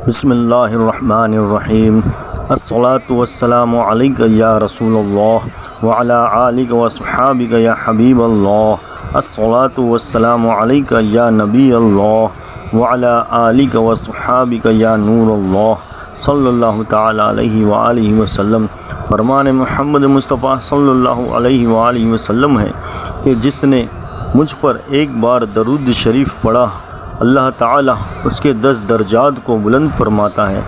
بسم اللہ الرحمن الرحیم الصلاۃ والسلام علیک یا رسول اللہ وعلی آلک واصحابک یا حبیب اللہ الصلاۃ والسلام علیک یا نبی اللہ وعلی آلک واصحابک یا نور اللہ صلی اللہ تعالی علیہ وآلہ وسلم۔ فرمان محمد مصطفیٰ صلی اللہ علیہ وآلہ وسلم ہے کہ جس نے مجھ پر ایک بار درود شریف پڑھا، اللہ تعالیٰ اس کے 10 درجات کو بلند فرماتا ہے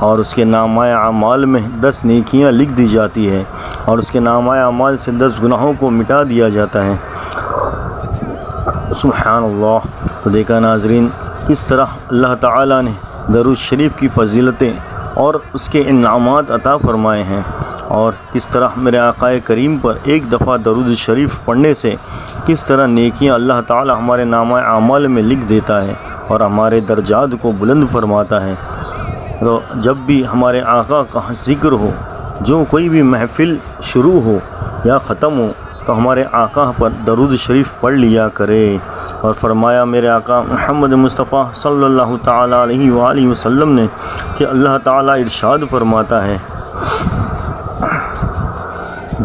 اور اس کے نامہ اعمال میں 10 نیکیاں لکھ دی جاتی ہے اور اس کے نامہ اعمال سے 10 گناہوں کو مٹا دیا جاتا ہے۔ سبحان اللہ۔ تو دیکھا ناظرین کس طرح اللہ تعالیٰ نے درود شریف کی فضیلتیں اور اس کے انعامات عطا فرمائے ہیں، اور کس طرح میرے آقا کریم پر ایک دفعہ درود شریف پڑھنے سے کس طرح نیکیاں اللہ تعالی ہمارے نامہ اعمال میں لکھ دیتا ہے اور ہمارے درجات کو بلند فرماتا ہے۔ تو جب بھی ہمارے آقا کا ذکر ہو، جو کوئی بھی محفل شروع ہو یا ختم ہو، تو ہمارے آقا پر درود شریف پڑھ لیا کرے۔ اور فرمایا میرے آقا محمد مصطفیٰ صلی اللہ تعالی علیہ وآلہ وسلم نے کہ اللہ تعالیٰ ارشاد فرماتا ہے،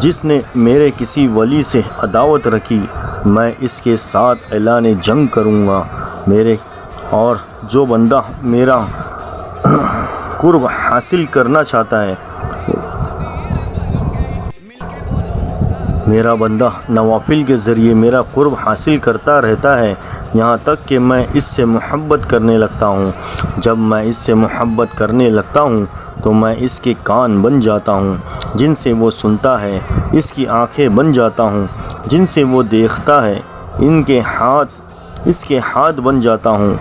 جس نے میرے کسی ولی سے عداوت رکھی میں اس کے ساتھ اعلان جنگ کروں گا، اور جو بندہ میرا قرب حاصل کرنا چاہتا ہے، میرا بندہ نوافل کے ذریعے میرا قرب حاصل کرتا رہتا ہے یہاں تک کہ میں اس سے محبت کرنے لگتا ہوں۔ جب میں اس سے محبت کرنے لگتا ہوں تو میں اس کے کان بن جاتا ہوں جن سے وہ سنتا ہے، اس کی آنکھیں بن جاتا ہوں جن سے وہ دیکھتا ہے، اس کے ہاتھ بن جاتا ہوں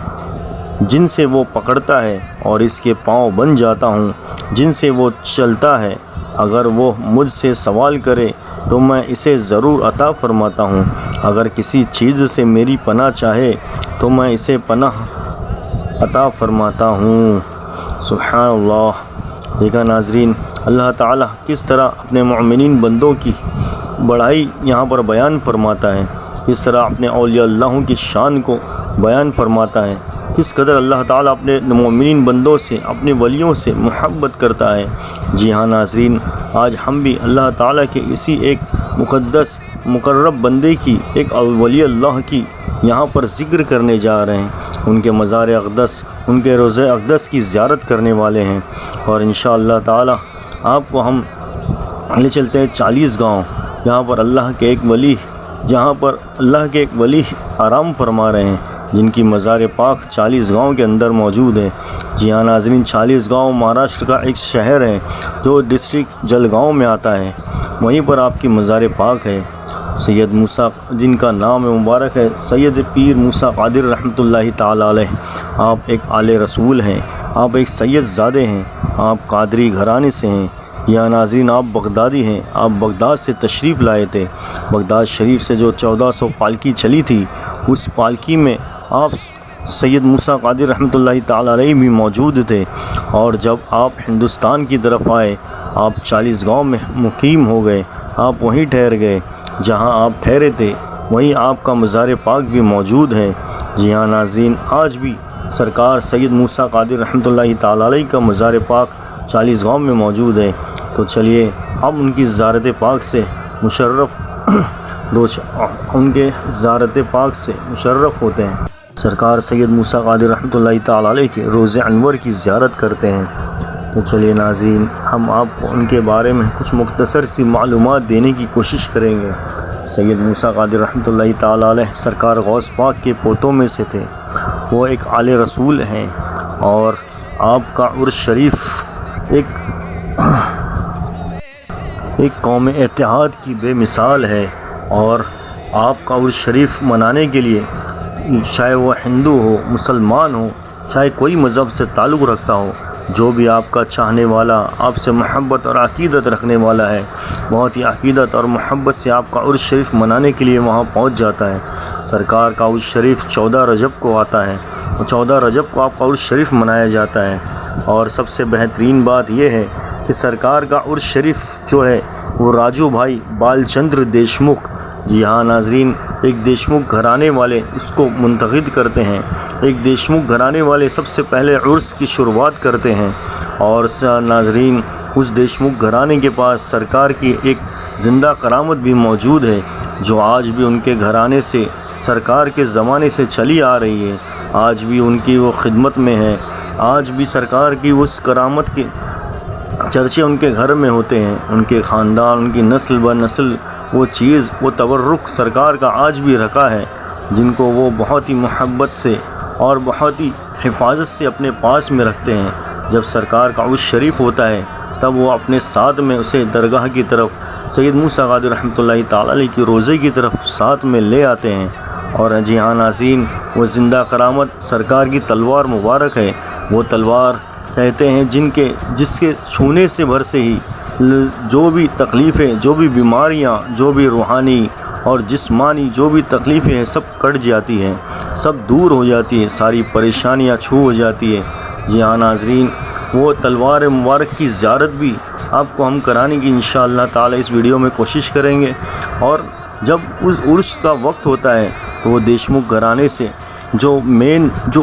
جن سے وہ پکڑتا ہے، اور اس کے پاؤں بن جاتا ہوں جن سے وہ چلتا ہے۔ اگر وہ مجھ سے سوال کرے تو میں اسے ضرور عطا فرماتا ہوں، اگر کسی چیز سے میری پناہ چاہے تو میں اسے پناہ عطا فرماتا ہوں۔ سبحان اللہ۔ دیکھا ناظرین اللہ تعالیٰ کس طرح اپنے مومنین بندوں کی بڑائی یہاں پر بیان فرماتا ہے، کس طرح اپنے اولیاء اللہ کی شان کو بیان فرماتا ہے، کس قدر اللہ تعالیٰ اپنے مومنین بندوں سے، اپنے ولیوں سے محبت کرتا ہے۔ جی ہاں ناظرین، آج ہم بھی اللہ تعالیٰ کے اسی ایک مقدس مقرب بندے کی، ایک ولی اللہ کی یہاں پر ذکر کرنے جا رہے ہیں، ان کے مزار اقدس، ان کے روضہ اقدس کی زیارت کرنے والے ہیں، اور انشاءاللہ تعالیٰ آپ کو ہم لے چلتے ہیں 40 گاؤں، جہاں پر اللہ کے ایک ولی آرام فرما رہے ہیں، جن کی مزار پاک 40 گاؤں کے اندر موجود ہے۔ جی ہاں ناظرین، 40 گاؤں مہاراشٹر کا ایک شہر ہے جو ڈسٹرکٹ جلگاؤں میں آتا ہے، وہیں پر آپ کی مزار پاک ہے۔ سید موسیٰ، جن کا نام مبارک ہے سید پیر موسیٰ قادر رحمۃ اللہ تعالی علیہ، آپ ایک آل رسول ہیں، آپ ایک سید زادے ہیں، آپ قادری گھرانے سے ہیں۔ یا ناظرین آپ بغدادی ہیں، آپ بغداد سے تشریف لائے تھے۔ بغداد شریف سے جو 1400 پالکی چلی تھی، اس پالکی میں آپ سید موسیٰ قادر رحمۃ اللہ تعالی علیہ بھی موجود تھے، اور جب آپ ہندوستان کی طرف آئے، آپ 40 گاؤں میں مقیم ہو گئے، آپ وہیں ٹھہر گئے، جہاں آپ ٹھہرے تھے وہیں آپ کا مزار پاک بھی موجود ہے۔ جی ہاں ناظرین، آج بھی سرکار سید موسیٰ قادر رحمۃ اللہ تعالی علیہ کا مزار پاک 40 گاؤں میں موجود ہے۔ تو چلیے ہم ان کی زیارت پاک سے مشرف ہوتے ہیں، سرکار سید موسیٰ قادر رحمۃ اللہ تعالی علیہ کے روضہ انور کی زیارت کرتے ہیں۔ تو چلیے ناظرین ہم آپ کو ان کے بارے میں کچھ مختصر سی معلومات دینے کی کوشش کریں گے۔ سید موسیٰ قادر رحمۃ اللہ تعالی علیہ سرکار غوث پاک کے پوتوں میں سے تھے، وہ ایک آل رسول ہیں، اور آپ کا عرس شریف ایک قوم اتحاد کی بے مثال ہے، اور آپ کا عرس شریف منانے کے لیے چاہے وہ ہندو ہو، مسلمان ہو، چاہے کوئی مذہب سے تعلق رکھتا ہو، جو بھی آپ کا چاہنے والا، آپ سے محبت اور عقیدت رکھنے والا ہے، بہت ہی عقیدت اور محبت سے آپ کا عرس شریف منانے کے لیے وہاں پہنچ جاتا ہے۔ سرکار کا عرس شریف 14 رجب کو آتا ہے، اور 14 رجب کو آپ کا عرس شریف منایا جاتا ہے، اور سب سے بہترین بات یہ ہے کہ سرکار کا عرس شریف جو ہے وہ راجو بھائی بال چندر دیشمکھ، جی ہاں ناظرین، ایک دیشمکھ گھرانے والے اس کو منتخب کرتے ہیں، ایک دیشمکھ گھرانے والے سب سے پہلے عرس کی شروعات کرتے ہیں، اور ناظرین اس دیشمکھ گھرانے کے پاس سرکار کی ایک زندہ کرامت بھی موجود ہے جو آج بھی ان کے گھرانے سے سرکار کے زمانے سے چلی آ رہی ہے، آج بھی ان کی وہ خدمت میں ہے، آج بھی سرکار کی اس کرامت کے چرچے ان کے گھر میں ہوتے ہیں، ان کے خاندان، ان کی نسل بہ نسل وہ چیز، وہ تبرک سرکار کا آج بھی رکھا ہے، جن کو وہ بہت ہی محبت سے اور بہت ہی حفاظت سے اپنے پاس میں رکھتے ہیں۔ جب سرکار کا عرس شریف ہوتا ہے تب وہ اپنے ساتھ میں اسے درگاہ کی طرف سید موسیٰ قادری رحمۃ اللہ تعالیٰ علیہ کی روضے کی طرف ساتھ میں لے آتے ہیں، اور جی ہاں ناظرین، وہ زندہ کرامت سرکار کی تلوار مبارک ہے، وہ تلوار کہتے ہیں جس کے چھونے سے بھر سے ہی جو بھی تکلیفیں، جو بھی بیماریاں، جو بھی روحانی اور جسمانی جو بھی تکلیفیں ہیں سب کٹ جاتی ہیں، سب دور ہو جاتی ہے، ساری پریشانیاں چھو ہو جاتی ہے۔ جی ہاں ناظرین، وہ تلوار مبارک کی زیارت بھی آپ کو ہم کرانے کی انشاءاللہ تعالی اس ویڈیو میں کوشش کریں گے، اور جب اس عرس کا وقت ہوتا ہے تو وہ دیشمکھ گھرانے سے جو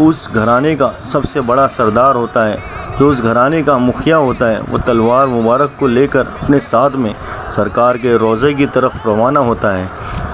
اس گھرانے کا سب سے بڑا سردار ہوتا ہے، جو اس گھرانے کا مکھیا ہوتا ہے، وہ تلوار مبارک کو لے کر اپنے ساتھ میں سرکار کے روضے کی طرف روانہ ہوتا ہے۔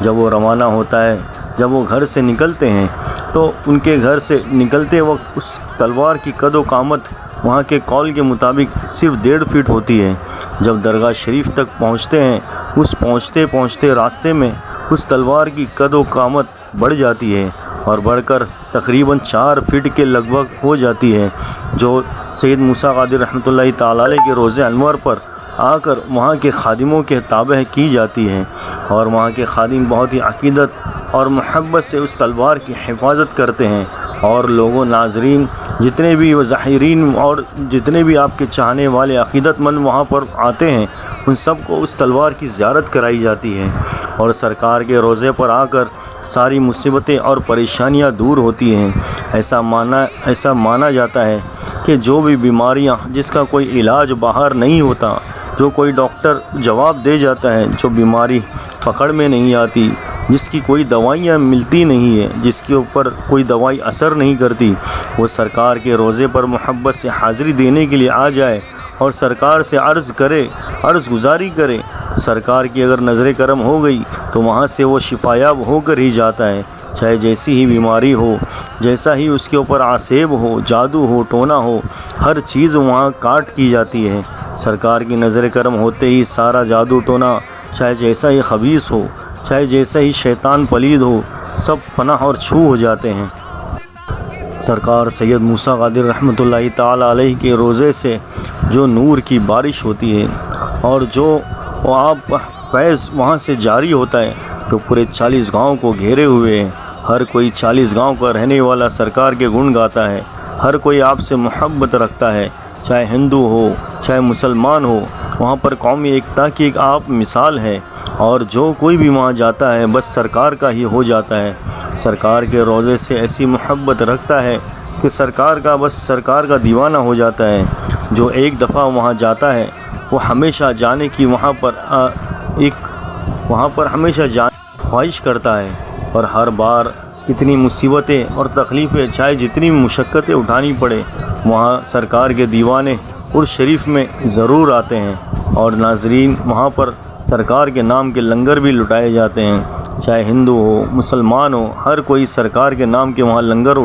جب وہ روانہ ہوتا ہے، جب وہ گھر سے نکلتے ہیں تو ان کے گھر سے نکلتے وقت اس تلوار کی قد و قامت وہاں کے قول کے مطابق صرف 1.5 فٹ ہوتی ہے۔ جب درگاہ شریف تک پہنچتے ہیں، اس پہنچتے راستے میں اس تلوار کی قد و قامت بڑھ جاتی ہے اور بڑھ کر تقریباً 4 فٹ کے لگ بھگ ہو جاتی ہے، جو سید موسیٰ قادری رحمۃ اللہ تعالیٰ علیہ کے روضے انور پر آ کر وہاں کے خادموں کے تابع کی جاتی ہے، اور وہاں کے خادم بہت ہی عقیدت اور محبت سے اس تلوار کی حفاظت کرتے ہیں، اور لوگوں ناظرین جتنے بھی ظاہرین اور جتنے بھی آپ کے چاہنے والے عقیدت مند وہاں پر آتے ہیں ان سب کو اس تلوار کی زیارت کرائی جاتی ہے، اور سرکار کے روضے پر آ کر ساری مصیبتیں اور پریشانیاں دور ہوتی ہیں۔ ایسا مانا جاتا ہے کہ جو بھی بیماریاں جس کا کوئی علاج باہر نہیں ہوتا، جو کوئی ڈاکٹر جواب دے جاتا ہے، جو بیماری پکڑ میں نہیں آتی، جس کی کوئی دوائیاں ملتی نہیں ہے، جس کے اوپر کوئی دوائی اثر نہیں کرتی، وہ سرکار کے روضے پر محبت سے حاضری دینے کے لیے آ جائے اور سرکار سے عرض گزاری کرے، سرکار کی اگر نظر کرم ہو گئی تو وہاں سے وہ شفایاب ہو کر ہی جاتا ہے، چاہے جیسی ہی بیماری ہو، جیسا ہی اس کے اوپر عصیب ہو، جادو ہو، ٹونا ہو، ہر چیز وہاں کاٹ کی جاتی ہے۔ سرکار کی نظر کرم ہوتے ہی سارا جادو ٹونا، چاہے جیسا ہی خبیث ہو، چاہے جیسا ہی شیطان پلید ہو، سب فنا اور چھو ہو جاتے ہیں۔ سرکار سید موسیٰ قادری رحمۃ اللہ تعالیٰ علیہ کے روضے سے جو نور کی بارش ہوتی ہے اور جو آپ فیض وہاں سے جاری ہوتا ہے، جو پورے 40 گاؤں کو گھیرے ہوئے ہیں، ہر کوئی 40 گاؤں کا رہنے والا سرکار کے گن گاتا ہے، ہر کوئی آپ سے محبت رکھتا ہے، چاہے ہندو ہو چاہے مسلمان ہو، وہاں پر قومی ایکتا کی ایک آپ مثال ہے، اور جو کوئی بھی وہاں جاتا ہے بس سرکار کا ہی ہو جاتا ہے، سرکار کے روضے سے ایسی محبت رکھتا ہے کہ سرکار کا دیوانہ ہو جاتا ہے۔ جو ایک دفعہ وہاں جاتا ہے وہ ہمیشہ جانے کی وہاں پر ہمیشہ جانے کی خواہش کرتا ہے، اور ہر بار کتنی مصیبتیں اور تکلیفیں، چاہے جتنی مشقتیں اٹھانی پڑے، وہاں سرکار کے دیوانے عرس شریف میں ضرور آتے ہیں، اور ناظرین وہاں پر سرکار کے نام کے لنگر بھی لٹائے جاتے ہیں، چاہے ہندو ہو مسلمان ہو، ہر کوئی سرکار کے نام کے وہاں لنگر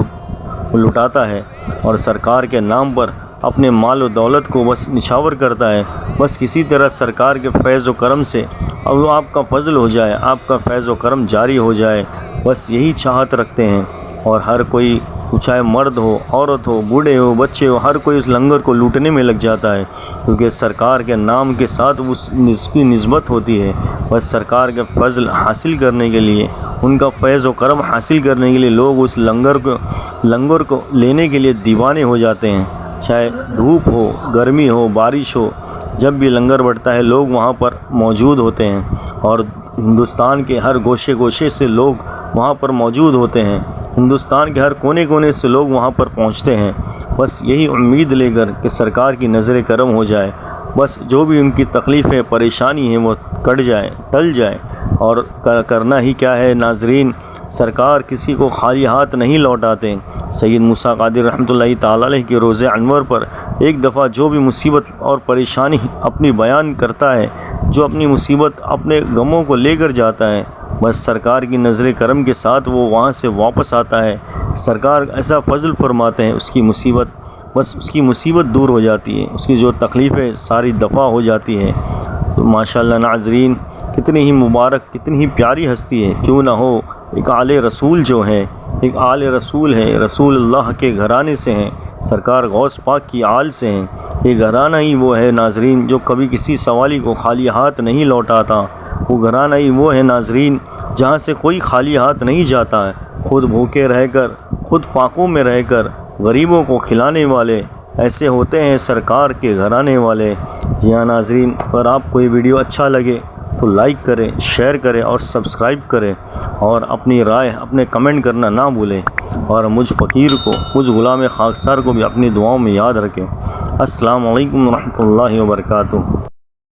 لٹاتا ہے، اور سرکار کے نام پر اپنے مال و دولت کو بس نچھاور کرتا ہے، بس کسی طرح سرکار کے فیض و کرم سے اب آپ کا فضل ہو جائے، آپ کا فیض و کرم جاری ہو جائے، بس یہی چاہت رکھتے ہیں، اور ہر کوئی چاہے مرد ہو، عورت ہو، بوڑھے ہو، بچے ہو، ہر کوئی اس لنگر کو لوٹنے میں لگ جاتا ہے، کیونکہ سرکار کے نام کے ساتھ اس کی نسبت ہوتی ہے، بس سرکار کے فضل حاصل کرنے کے لیے، ان کا فیض و کرم حاصل کرنے کے لیے لوگ اس لنگر کو لینے کے لیے دیوانے ہو جاتے ہیں، چاہے دھوپ ہو، گرمی ہو، بارش ہو، جب بھی لنگر بڑھتا ہے لوگ وہاں پر موجود ہوتے ہیں، اور ہندوستان کے ہر گوشے سے لوگ وہاں پر موجود ہوتے ہیں، ہندوستان کے ہر کونے سے لوگ وہاں پر پہنچتے ہیں، بس یہی امید لے کر کہ سرکار کی نظر کرم ہو جائے، بس جو بھی ان کی تکلیفیں پریشانی ہیں وہ کٹ جائے، ٹل جائے، اور کرنا ہی کیا ہے ناظرین، سرکار کسی کو خالی ہاتھ نہیں لوٹاتے۔ سید موسیٰ قادری رحمۃ اللہ تعالیٰ علیہ کے روضہ انور پر ایک دفعہ جو بھی مصیبت اور پریشانی اپنی بیان کرتا ہے، جو اپنی مصیبت اپنے غموں کو لے کر جاتا ہے، بس سرکار کی نظر کرم کے ساتھ وہ وہاں سے واپس آتا ہے۔ سرکار ایسا فضل فرماتے ہیں، اس کی مصیبت دور ہو جاتی ہے، اس کی جو تکلیفیں ساری دفع ہو جاتی ہیں۔ تو ماشاءاللہ ناظرین، کتنی ہی مبارک، کتنی ہی پیاری ہستی ہے، کیوں نہ ہو ایک آل رسول جو ہیں، ایک آل رسول ہے، رسول اللہ کے گھرانے سے ہیں، سرکار غوث پاک کی آل سے ہیں۔ یہ گھرانہ ہی وہ ہے ناظرین جو کبھی کسی سوالی کو خالی ہاتھ نہیں لوٹاتا۔ وہ گھرانہ ہی وہ ہے ناظرین جہاں سے کوئی خالی ہاتھ نہیں جاتا ہے، خود بھوکے رہ کر، خود فاقوں میں رہ کر غریبوں کو کھلانے والے ایسے ہوتے ہیں سرکار کے گھرانے والے۔ جی ہاں ناظرین، اگر آپ کو یہ ویڈیو اچھا لگے تو لائک کریں، شیئر کریں اور سبسکرائب کریں، اور اپنی رائے، اپنے کمنٹ کرنا نہ بھولیں، اور مجھ فقیر کو، مجھ غلام خاکسار کو بھی اپنی دعاؤں میں یاد رکھیں۔ السلام علیکم ورحمۃ اللہ وبرکاتہ۔